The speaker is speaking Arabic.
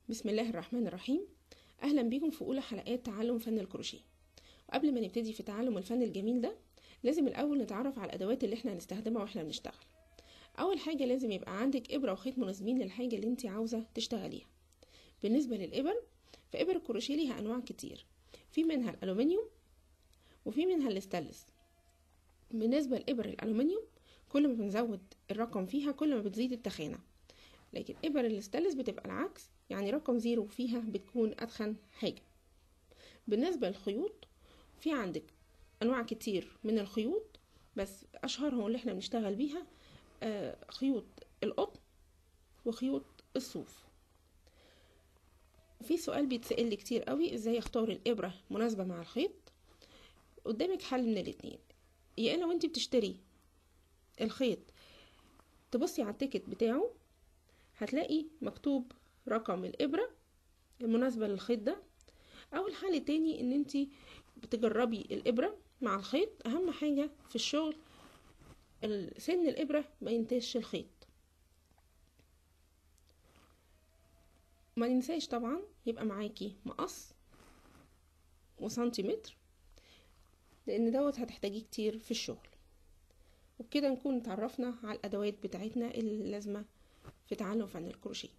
بسم الله الرحمن الرحيم. اهلا بيكم في اولى حلقات تعلم فن الكروشيه. وقبل ما نبتدي في تعلم الفن الجميل ده لازم الاول نتعرف على الادوات اللي احنا هنستخدمها واحنا بنشتغل. اول حاجه لازم يبقى عندك ابره وخيط مناسبين للحاجه اللي انت عاوزه تشتغليها. بالنسبه للابر فابر الكروشيه ليها انواع كتير، في منها الالومنيوم وفي منها الاستانلس. بالنسبه لابر الالومنيوم كل ما بنزود الرقم فيها كل ما بتزيد التخانه، لكن ابر الاستانلس بتبقى العكس، يعني رقم 0 فيها بتكون اتخن حاجه. بالنسبه للخيوط في عندك انواع كتير من الخيوط، بس اشهرهم اللي احنا بنشتغل بيها خيوط القطن وخيوط الصوف. في سؤال بيتسأل لي كتير قوي، ازاي اختار الابره مناسبه مع الخيط؟ قدامك حل من الاتنين، يا اما وانت بتشتري الخيط تبصي على التيكت بتاعه هتلاقي مكتوب رقم الابره المناسبه للخيط ده، او الحل التاني ان انتي بتجربي الابره مع الخيط. اهم حاجه في الشغل سن الابره ما ينتهش الخيط. ما ننساش طبعا يبقى معاكي مقص وسنتيمتر، لان دوت هتحتاجيه كتير في الشغل. وبكده نكون اتعرفنا على الادوات بتاعتنا اللي لازمه في تعلم فن الكروشيه.